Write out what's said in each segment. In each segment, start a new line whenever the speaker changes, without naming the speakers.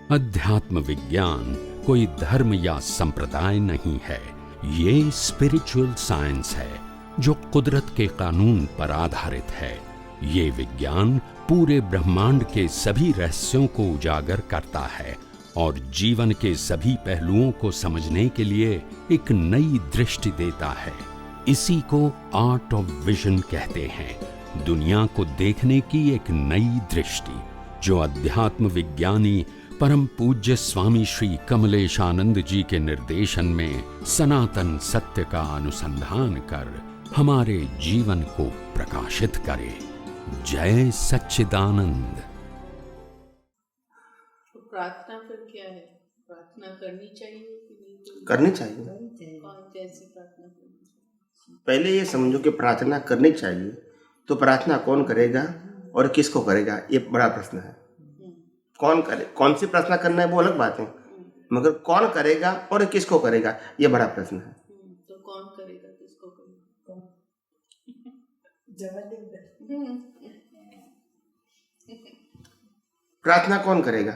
अध्यात्म विज्ञान कोई धर्म या संप्रदाय नहीं है, ये स्पिरिचुअल साइंस है जो कुदरत के कानून पर आधारित है। ये विज्ञान पूरे ब्रह्मांड के सभी रहस्यों को उजागर करता है और जीवन के सभी पहलुओं को समझने के लिए एक नई दृष्टि देता है। इसी को आर्ट ऑफ विजन कहते हैं, दुनिया को देखने की एक नई दृष्टि, जो अध्यात्म विज्ञानी परम पूज्य स्वामी श्री कमलेशानंद जी के निर्देशन में सनातन सत्य का अनुसंधान कर हमारे जीवन को प्रकाशित करे। जय सच्चिदानंद।
तो प्रार्थना फिर क्या है? प्रार्थना करनी चाहिए कि नहीं?
करनी चाहिए।
कौन कैसी प्रार्थना करनी चाहिए?
पहले ये समझो कि प्रार्थना करनी चाहिए, तो प्रार्थना कौन करेगा और किसको करेगा, ये बड़ा प्रश्न है। कौन करे, कौन सी प्रार्थना करना है वो अलग बात है, मगर कौन करेगा और किसको करेगा ये बड़ा प्रश्न है।
तो कौन करेगा, किसको करेगा?
प्रार्थना कौन करेगा?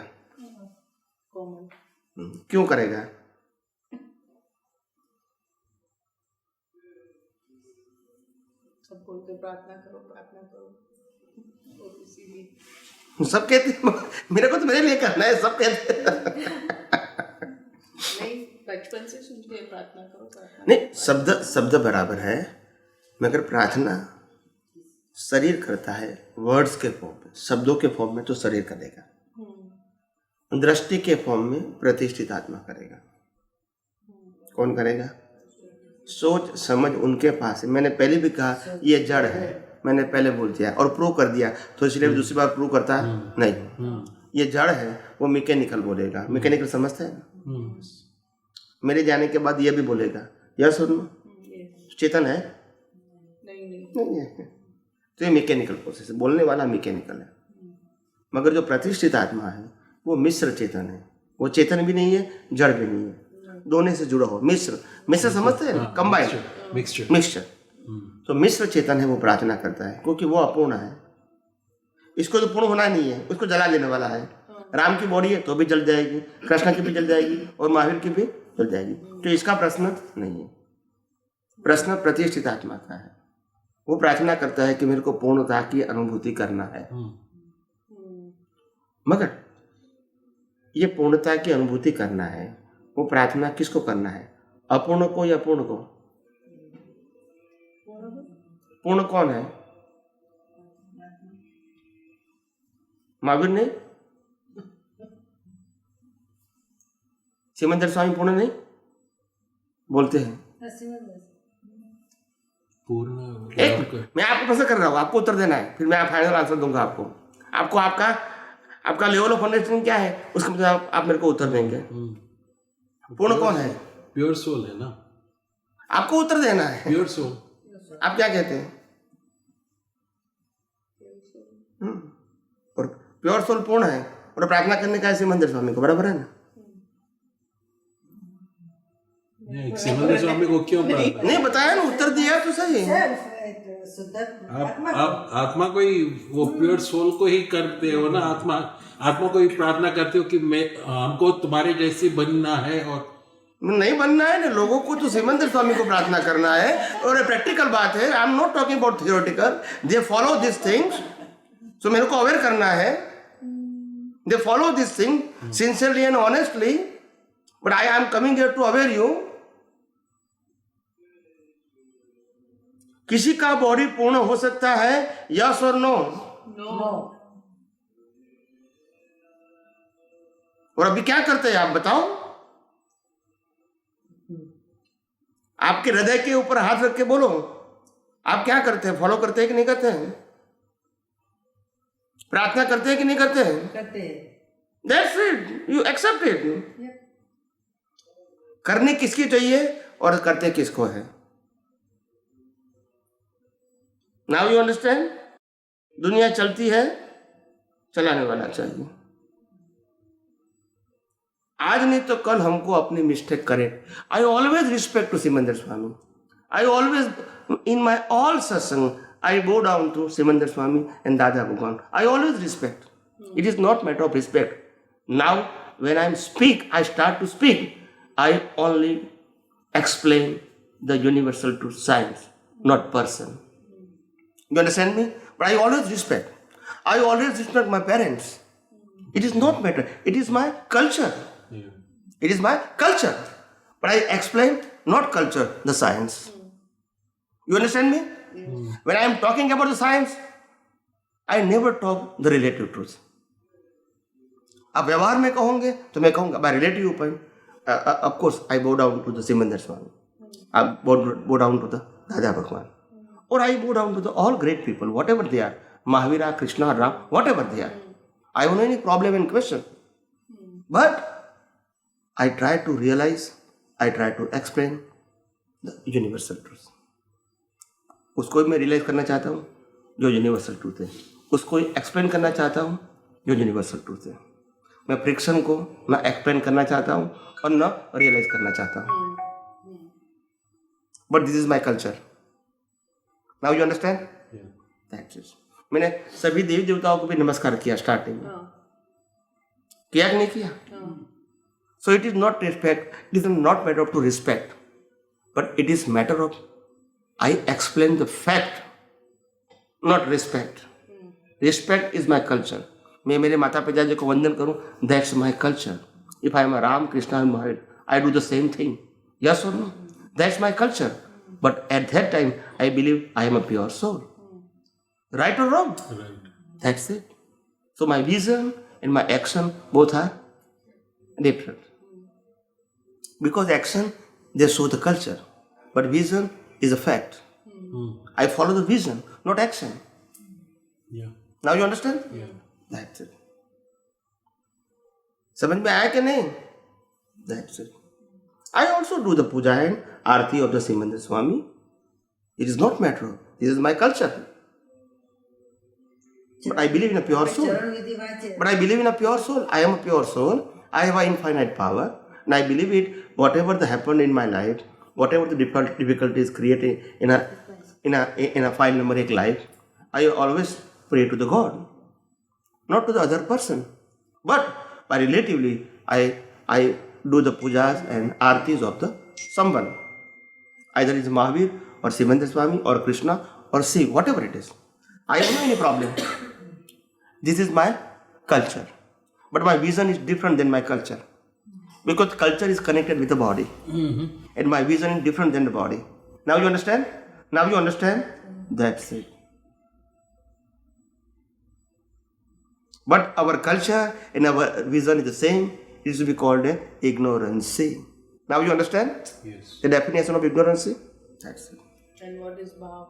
कौन?
क्यों करेगा?
सब बोलते प्रार्थना करो प्रार्थना करो, और इसीलिए
सब कहते हैं, मेरे को तो मेरे लिए करना है, सब कहते हैं।
नहीं, बचपन से सुनते हैं प्रार्थना करो प्रार्थना।
नहीं, शब्द बराबर है, मगर प्रार्थना शरीर करता है वर्ड्स के फॉर्म में, शब्दों के फॉर्म में तो शरीर करेगा, दृष्टि के फॉर्म में प्रतिष्ठित आत्मा करेगा। कौन करेगा? सोच समझ उनके पास है। मैंने पहले भी कहा ये जड़ है, मैंने पहले बोल दिया और प्रूव कर दिया, तो इसलिए दूसरी बार प्रूव करता नहीं। ये जड़ है, वो मैकेनिकल बोलेगा। मैकेनिकल समझते हैं ना? मेरे जाने के बाद ये भी बोलेगा यस और नो। चेतन है? नहीं है। तो ये मैकेनिकल प्रोसेस है, बोलने वाला मैकेनिकल है। मगर जो प्रतिष्ठित आत्मा है वो मिश्र चेतन है। वो चेतन भी नहीं है, जड़ भी नहीं है, दोनों से जुड़ा हो। मिश्र समझते हैं ना? Combined mixture. तो मिश्र चेतन है, वो प्रार्थना करता है क्योंकि वो अपूर्ण है। इसको तो पूर्ण होना नहीं है, उसको जला देने वाला है। राम की बॉडी है तो भी जल जाएगी, कृष्ण की भी जल जाएगी और महावीर की भी जल जाएगी। तो इसका प्रश्न नहीं है, प्रश्न प्रतिष्ठित आत्मा का है। वो प्रार्थना करता है कि मेरे को पूर्णता की अनुभूति करना है। मगर ये पूर्णता की अनुभूति करना है, वो प्रार्थना किसको करना है? अपूर्ण को या पूर्ण को? पूर्ण कौन है? महावीर नहीं? सिमंदर स्वामी पूर्ण नहीं बोलते हैं?
पूर्ण
एक मैं आपको प्रश्न कर रहा हूँ, आपको उत्तर देना है, फिर मैं फाइनल आंसर दूंगा आपको आपका लेवल ऑफ अंडरस्टैंडिंग क्या है उसके मतलब आप मेरे को उत्तर देंगे। पूर्ण कौन है?
प्योर सोल है ना,
आपको उत्तर देना है।
Pure soul.
आप क्या कहते हैं? और प्योर सोल पूर्ण है और प्रार्थना करने का है सिमंदर स्वामी को, बराबर है ना?
सिमंदर स्वामी को क्यों
नहीं बताया ना, उत्तर दिया तो सही।
आप आत्मा को ही, वो प्योर सोल को ही करते हो ना, आत्मा को ही प्रार्थना करते हो कि मैं हमको तुम्हारे जैसी बनना है। और
नहीं बनना है ना, लोगों को तो सिमंदर स्वामी को प्रार्थना करना है। और ये प्रैक्टिकल बात है, I am not talking about theoretical. They follow this things, तो मेरे को अवेयर करना है। They follow this thing sincerely and honestly, but I am coming here to aware you. किसी का बॉडी पूर्ण हो सकता है, यस और नो? और अभी क्या करते हैं आप बताओ? आपके हृदय के ऊपर हाथ रख के बोलो, आप क्या करते हैं? फॉलो करते हैं कि नहीं करते हैं? प्रार्थना करते हैं कि नहीं करते हैं?
करते हैं।
That's it, you accept it. करने किसकी चाहिए और करते किसको है? Now you understand? दुनिया चलती है, चलाने वाला चाहिए। आज नहीं तो कल हमको अपनी मिस्टेक करे। I always respect to Simandhar Swami. I always in my all satsang I bow down to Simandhar Swami and Dada Bhagwan. I always respect. It is not matter of respect. Now when I start to speak, I only explain the universal truth, science, not person. You understand me? But I always respect. I always respect my parents. It is not matter. It is my culture.
Yeah.
It is my culture. But I explain not culture, the science. You understand me? When I am talking about the science, I never talk the relative truth. अब व्यवहार में कहूँगे तो मैं कहूँगा by relative point, of course I bow down to the Simandhar Swami. I bow down to the Dada Bhagwan. Or I bow down to the all great people, whatever they are. Mahavira, Krishna, Ram, whatever they are. I don't have any problem in question. But I try to realize, I try to explain the universal truth. उसको मैं realise करना चाहता हूँ जो universal truth है, उसको explain करना चाहता हूँ जो यूनिवर्सल ट्रूथ है. मैं फ्रिक्शन को ना एक्सप्लेन करना चाहता हूँ और ना रियलाइज करना चाहता हूँ. But this is my culture. Now you understand? That's it. मैंने सभी देवी देवताओं को भी नमस्कार किया स्टार्टिंग में. किया कि नहीं किया? So it is not respect. It is not matter of to respect, but it is matter of I explain the fact, not respect. Respect is my culture. मैं मेरे माता पिता जी को वंदन करूं, that's my culture. If I am a Ram, Krishna, and Mahavir, I do the same thing. Yes or no? That's my culture. But at that time, I believe I am a pure soul. Right or wrong?
Right.
That's it. So my vision and my action both are different. Because action, they show the culture. But vision is a fact. I follow the vision, not action.
Yeah.
Now you understand?
Yeah.
That's it. समझ में आया कि नहीं? That's it. I also do the puja and arati of the Simandhar Swami. It is not matter. This is my culture. But I believe in a pure soul. I am a pure soul. I have an infinite power. And I believe it, whatever that happened in my life, whatever the difficulties created in a file number 1 life, I always pray to the God, not to the other person. But by relatively, I do the pujas and artis of the someone. Either it's Mahavir or Simandhar Swami or Krishna or Shiv, whatever it is. I don't have any problem. This is my culture. But my vision is different than my culture. Because culture is connected with the body. And my vision is different than the body. Now you understand? Now you understand? That's it. But our culture and our vision is the same. It is to be called ignorance. Now you understand?
Yes.
The definition of ignorance? That's it.
And what is bhav?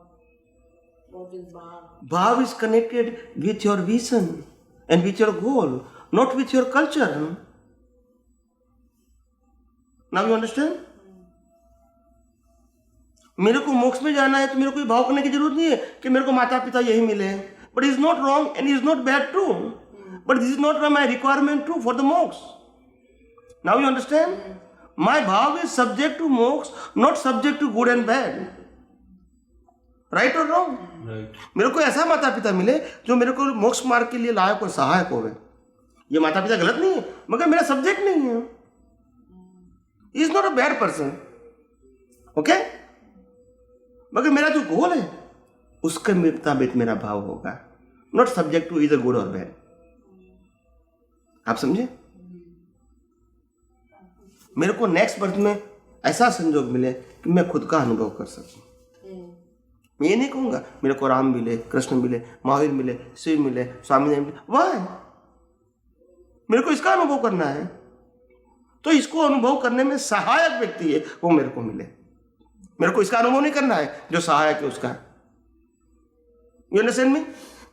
What is bhav?
Bhav is connected with your vision and with your goal, not with your culture. Now you understand? मेरे को मोक्ष में जाना है तो मेरे को ये भाव करने की जरूरत नहीं है कि मेरे को माता पिता यही मिले. But it is not wrong and it is not bad too. But this is not my requirement too for the moksha. Now you understand? My bhav is subject to moksha, not subject to good and bad. Right or wrong?
Right.
मेरे को ऐसा माता पिता मिले जो मेरे को मोक्ष मार्ग के लिए लायक और सहायक होवे. ये माता पिता गलत नहीं है, मगर मेरा सब्जेक्ट नहीं है. He is not a bad person. Okay? मगर मेरा जो गोल है उसके मुताबिक मेरा भाव होगा, नॉट सब्जेक्ट टू इधर गुड और बैड. आप समझे? मेरे को नेक्स्ट बर्थ में ऐसा संजोग मिले कि मैं खुद का अनुभव कर सकूं. मैं ये नहीं कहूंगा मेरे को राम मिले, कृष्ण मिले, महावीर मिले, शिव मिले, स्वामी मिले. वाह, मेरे को इसका अनुभव करना है. तो इसको अनुभव करने में सहायक व्यक्ति है वो मेरे को मिले. मेरे को इसका अनुभव नहीं करना है जो सहायक है उसका. You understand me?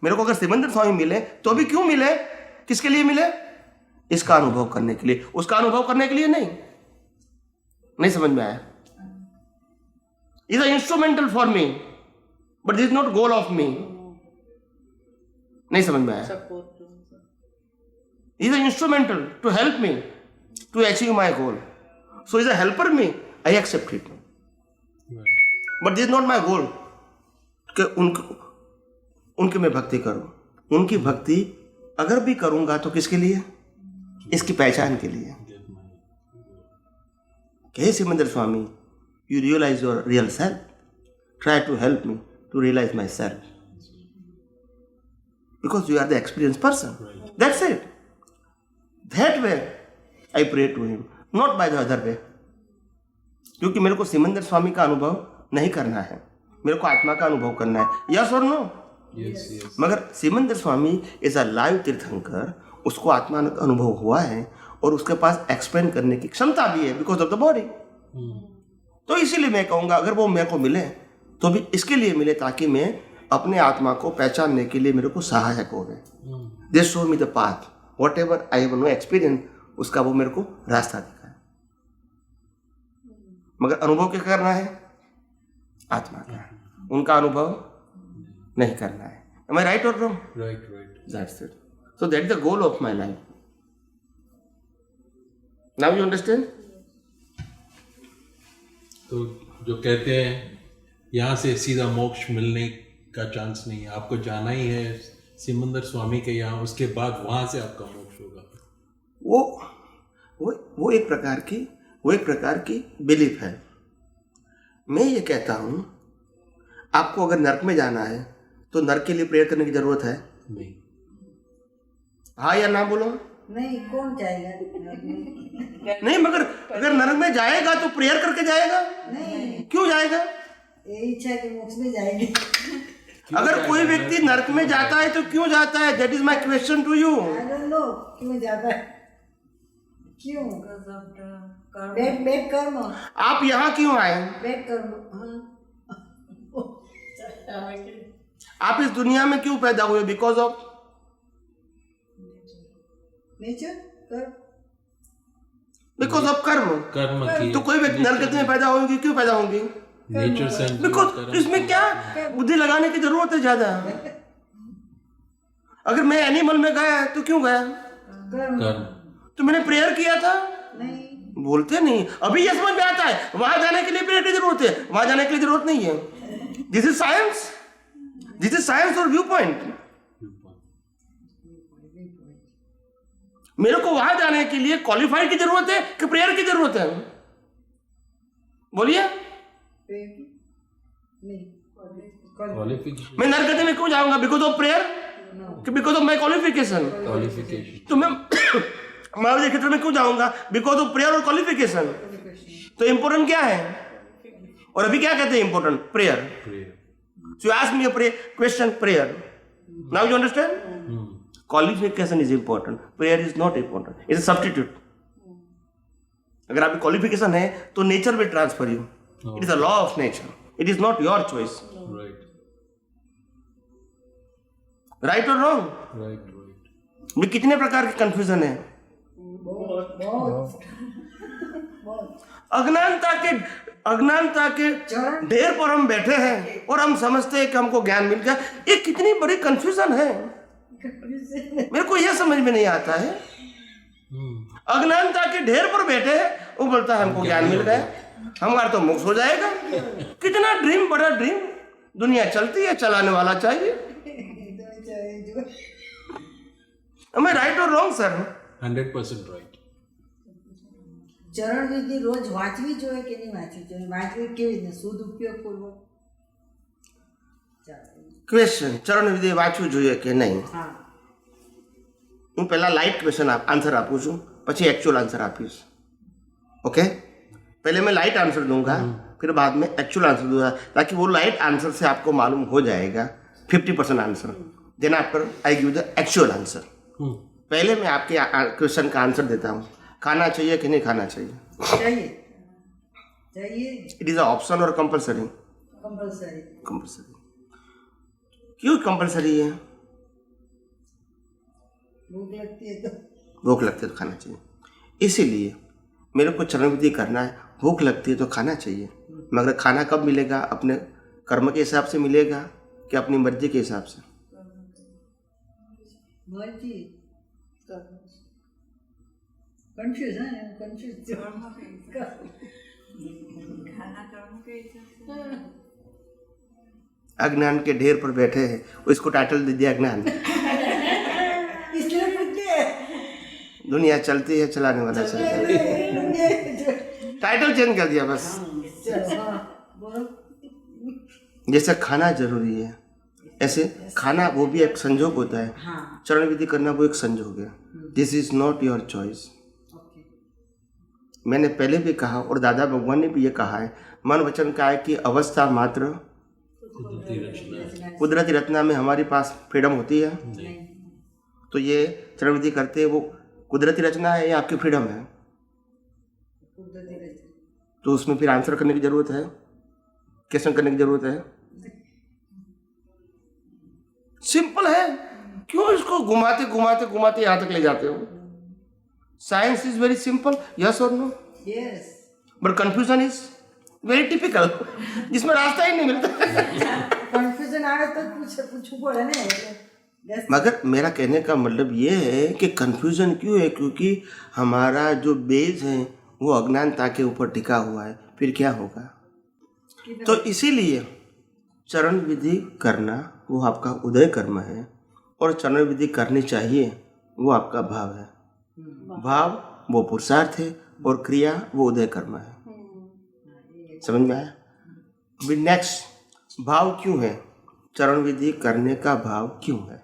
मेरे को अगर सिमंदर स्वामी मिले तो भी क्यों मिले? किसके लिए मिले? इसका अनुभव करने के लिए, उसका अनुभव करने के लिए नहीं. नहीं समझ में आया? Is a instrumental for me but this is not goal of me. नहीं समझ में आया? Is a instrumental to help me to achieve my goal. So is a helper me, I accept it.
Right.
But this is not my goal. कि उनके मैं भक्ति करूं. उनकी भक्ति अगर भी करूंगा तो किसके लिए? इसकी पहचान के लिए कि हे Simandhar Swami, you realise your real self, try to help me to realise my self, because you are the experience person, that's it. That way I pray to him, not by the other way. क्योंकि मेरे को सिमंदर स्वामी का अनुभव नहीं करना है, मेरे को आत्मा का अनुभव करना है. यस और नो? मगर Simandhar Swami is a live तीर्थंकर, उसको आत्मा का अनुभव हुआ है और उसके पास एक्सप्लेन करने की क्षमता भी है बिकॉज ऑफ द बॉडी. तो इसीलिए मैं कहूँगा अगर वो मेरे को मिले तो भी इसके लिए मिले ताकि मैं अपने आत्मा को पहचानने के लिए मेरे को सहायक हो गए. They show me the path, whatever I have no experience, उसका वो मेरे को रास्ता दिखाए. मगर अनुभव क्या करना है? आत्मा का. उनका अनुभव नहीं करना है. Am I right or wrong?
Right.
That's it. So that's the goal of my life. Now you understand?
तो जो कहते हैं यहाँ से सीधा मोक्ष मिलने का चांस नहीं है, आपको जाना ही है सिमंदर स्वामी के यहाँ, उसके बाद वहाँ से आपका मोक्ष होगा.
वो एक प्रकार की बिलीफ है. मैं ये कहता हूँ आपको अगर नरक में जाना है तो नरक के लिए प्रेयर करने की जरूरत है?
नहीं.
हाँ या ना बोलो?
नहीं, कौन जाएगा?
नहीं, मगर अगर नरक में जाएगा तो प्रेयर करके जाएगा?
नहीं.
क्यों जाएगा?
ये इच्छा के मोक्ष में जाएंगे.
अगर कोई व्यक्ति नरक में जाता है तो क्यों जाता है? That is my question to you.
I don't know क्यों जाता है. क्यों? बैड कर्म.
आप यहाँ क्यों आए?
बैड कर्म.
आप इस दुनिया में क्यों पैदा हुए? Because of
nature. कर्म.
बिकॉज ऑफ कर्म
की.
तो कोई व्यक्ति नरक में पैदा होंगे, क्यों पैदा होंगे?
नेचर से.
बिकॉज इसमें क्या बुद्धि लगाने की जरूरत है ज्यादा? अगर मैं एनिमल में गया तो क्यों गया?
कर्म.
तो मैंने प्रेयर किया था?
नहीं.
बोलते नहीं. अभी ये समझ में आता है वहां जाने के लिए प्रेयर की जरूरत है, वहां जाने के लिए जरूरत नहीं है. दिस इज साइंस और व्यू पॉइंट. मेरे को वहां जाने के लिए क्वालिफाइड की जरूरत है कि प्रेयर की जरूरत है? बोलिए. मैं नरक में क्यों जाऊंगा? बिकॉज ऑफ प्रेयर कि बिकॉज ऑफ माई क्वालिफिकेशन? तो मैं महावीर क्षेत्र में क्यों जाऊंगा? बिकॉज ऑफ प्रेयर और क्वालिफिकेशन. तो इंपोर्टेंट क्या है? और अभी क्या कहते हैं important? Prayer. So you ask me a question, prayer. Now you understand? Qualification is important. Prayer is not important. It's a substitute. अगर आपकी क्वालिफिकेशन है तो nature will transfer you. It is a law of nature. It is not your choice. Right और wrong? में कितने प्रकार के confusion है? अज्ञानता के ढेर पर हम बैठे हैं और हम समझते हैं कि हमको ज्ञान मिल गया. ये कितनी बड़ी कंफ्यूजन है, मेरे को यह समझ में नहीं आता है. अज्ञानता के ढेर पर बैठे हैं, वो बोलता है हमको ज्ञान मिल गया, हमारा तो मोक्ष हो जाएगा. कितना ड्रीम, बड़ा ड्रीम. दुनिया चलती है, चलाने वाला चाहिए. Am I right or wrong, sir?
100% right.
ચરણ વિધિ રોજ વાંચવી જોઈએ કે નહીં વાંચવી જોઈએ? વાંચવી કેવી રીતે? શુદ્ધ ઉપયોગ પૂર્વક.
ક્વેશ્ચન, ચરણ વિધિ વાંચવું જોઈએ કે નહીં?
હા.
હું પહેલા લાઇટ ક્વેશ્ચન આન્સર આપું છું, પછી एक्चुअल आंसर આપીશ. ओके? पहले मैं लाइट आंसर दूंगा, फिर बाद में एक्चुअल आंसर दूंगा, ताकि वो लाइट आंसर से आपको मालूम हो जाएगा 50% answer. Then after I give the actual answer. पहले मैं आपके क्वेश्चन का आंसर देता हूँ. खाना चाहिए कि नहीं खाना चाहिए?
चाहिए.
इट इज ऑप्शन और कंपलसरी? कंपलसरी. क्यों कंपलसरी है?
भूख लगती है तो
खाना चाहिए. इसीलिए मेरे को चरण विधि करना है. भूख लगती है तो खाना चाहिए, मगर खाना कब मिलेगा? अपने कर्म के हिसाब से मिलेगा कि अपनी मर्जी के हिसाब से?
मर्जी. कंफ्यूज है.
अज्ञान के ढेर पर बैठे हैं, इसको टाइटल दे दिया अज्ञान.
इसलिए पूछते हैं.
दुनिया चलती है, चलाने वाला चलता है। टाइटल चेंज कर दिया बस।
बोलो।
जैसे खाना जरूरी है, ऐसे खाना वो भी एक संजोग होता है।
हाँ।
चरण विधि करना वो एक संजोग है। This is not your choice.
Okay.
मैंने पहले भी कहा और दादा भगवान ने भी ये कहा है, मन वचन का है कि अवस्था मात्र कुदरती रचना में हमारे पास फ्रीडम होती है। तो ये चरण विधि करते वो कुदरती रचना है या आपकी फ्रीडम है? तो उसमें फिर आंसर करने की जरूरत है, क्वेश्चन करने की जरूरत है। सिंपल है, क्यों इसको घुमाते घुमाते घुमाते यहां तक ले जाते हो? Science is very simple, yes और no.
Yes.
But confusion is very typical, जिसमें रास्ता ही नहीं मिलता।
कंफ्यूजन आ रहा तो पूछू बोले ना।
मगर मेरा कहने का मतलब ये है कि कंफ्यूजन क्यों है? क्योंकि हमारा जो बेस है वो अज्ञानता के ऊपर टिका हुआ है। फिर क्या होगा? तो इसीलिए चरण विधि करना वो आपका उदय कर्म है, और चरण विधि करनी चाहिए वो आपका भाव है। भाव वो पुरुषार्थ है और क्रिया वो उदय कर्म है। समझ में आया? अभी नेक्स्ट, भाव क्यों है? चरण विधि करने का भाव क्यों है?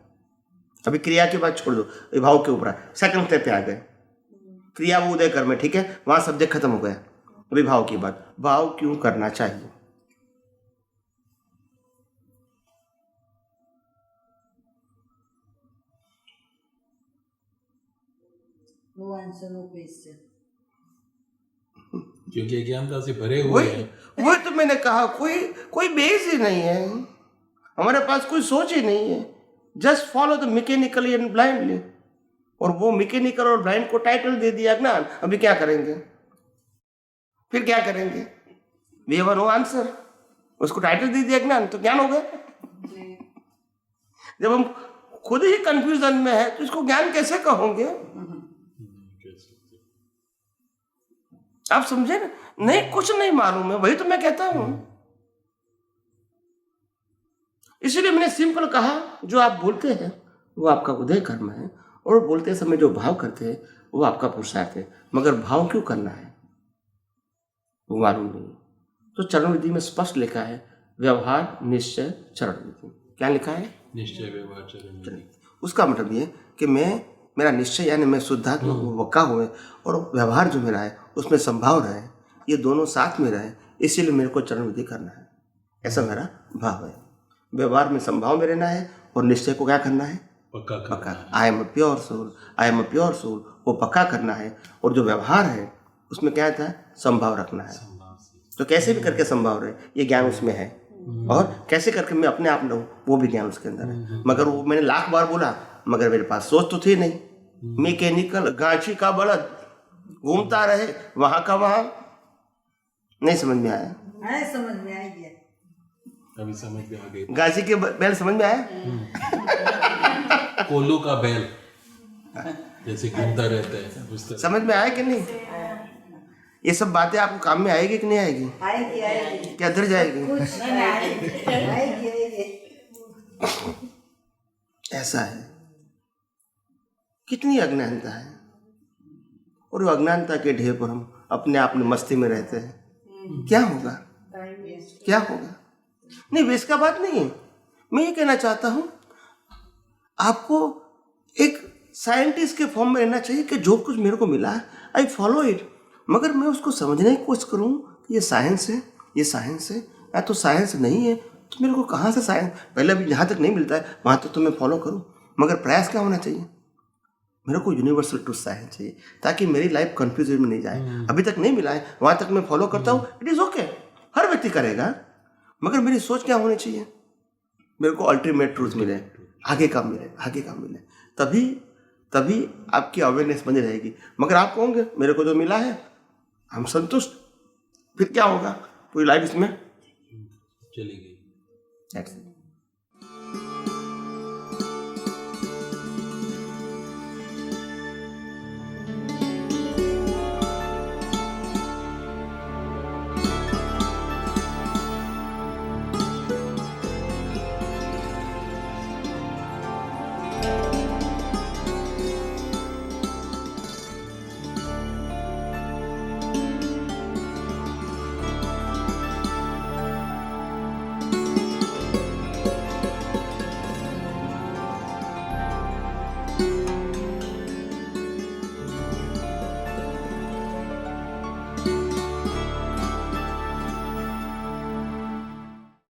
अभी क्रिया की बात छोड़ दो, अभी भाव के ऊपर सेकंड स्टेप पे आ गए। क्रिया वो उदय कर्म है, ठीक है, वहां सब्जेक्ट खत्म हो गया। अभी भाव की बात, भाव क्यों करना चाहिए?
No answer, no question.
क्योंकि अज्ञानता से भरे हुए हैं।
वही तो मैंने कहा, कोई बेस ही नहीं है, हमारे पास कोई सोच ही नहीं है। Just follow the mechanically and blindly. और वो मैकेनिकल और ब्लाइंड को टाइटल दे दिया ज्ञान। अभी क्या करेंगे? फिर क्या करेंगे? We have no answer. उसको टाइटल दे दिया ज्ञान, तो ज्ञान हो गया। जब हम खुद ही कंफ्यूजन में है तो इसको ज्ञान कैसे कहोगे? आप समझे ना? नहीं, कुछ नहीं मालूम है, वही तो मैं कहता हूं। इसलिए मैंने सिंपल कहा, जो आप बोलते हैं वो आपका उदय कर्म है, और बोलते समय जो भाव करते हैं वो आपका पुरुषार्थ है। मगर भाव क्यों करना है वो मालूम नहीं। तो चरण विधि में स्पष्ट लिखा है, व्यवहार निश्चय चरण विधि। क्या लिखा है?
निश्चय व्यवहार चरण विधि।
उसका मतलब ये कि मेरा निश्चय यानी मैं शुद्धात्मा वक्का हुए, और व्यवहार जो मेरा है उसमें संभाव रहे, ये दोनों साथ में रहे, इसीलिए मेरे को चरण विधि करना है। ऐसा मेरा भाव है। व्यवहार में संभाव में रहना है, और निश्चय को क्या करना है? पक्का। I am a pure soul, I am a pure soul, वो पक्का करना है। और जो व्यवहार है उसमें क्या था? संभाव रखना है। तो कैसे भी करके संभाव रहे, ये ज्ञान उसमें है। और कैसे करके मैं अपने आप रहूं, वो भी ज्ञान उसके अंदर है। मगर वो मैंने लाख बार बोला, मगर मेरे पास सोच तो थी नहीं। मैकेनिकल गांची का बलद घूमता रहे, वहां का वहां। नहीं समझ में आया?
समझ में आ गया।
अभी समझ में आ गई।
गांची के बैल समझ में आया?
कोल्लू का बैल जैसे घूमता रहता है उस तरह।
समझ में आया कि नहीं? ये सब बातें आपको काम में आएगी कि नहीं आएगी?
आएगी।
क्या अधर जाएगी?
आएगी।
ऐसा है, कितनी अज्ञानता है, और वो अज्ञानता के ढेर पर हम अपने आप में मस्ती में रहते हैं। क्या होगा? क्या होगा? नहीं, वेस्ट का बात नहीं है। मैं ये कहना चाहता हूं, आपको एक साइंटिस्ट के फॉर्म में रहना चाहिए कि जो कुछ मेरे को मिला है आई फॉलो इट। मगर मैं उसको समझने की कोशिश करूं कि ये साइंस है, ये साइंस है, या तो साइंस नहीं है, तो मेरे को कहाँ से साइंस? पहले अभी जहाँ तक नहीं मिलता है वहाँ तक तो मैं फॉलो करूँ। मगर प्रयास क्या होना चाहिए? मेरे को यूनिवर्सल ट्रूथ साइंस चाहिए, ताकि मेरी लाइफ कंफ्यूजन में नहीं जाए। अभी तक नहीं मिला है, वहाँ तक मैं फॉलो करता हूँ, इट इज़ ओके, हर व्यक्ति करेगा। मगर मेरी सोच क्या होनी चाहिए? मेरे को अल्टीमेट ट्रूथ मिले, आगे का मिले, आगे का मिले, तभी आपकी अवेयरनेस बनी रहेगी। मगर आप कहोगे मेरे को जो मिला है हम संतुष्ट, फिर क्या होगा? पूरी लाइफ इसमें
चली गई।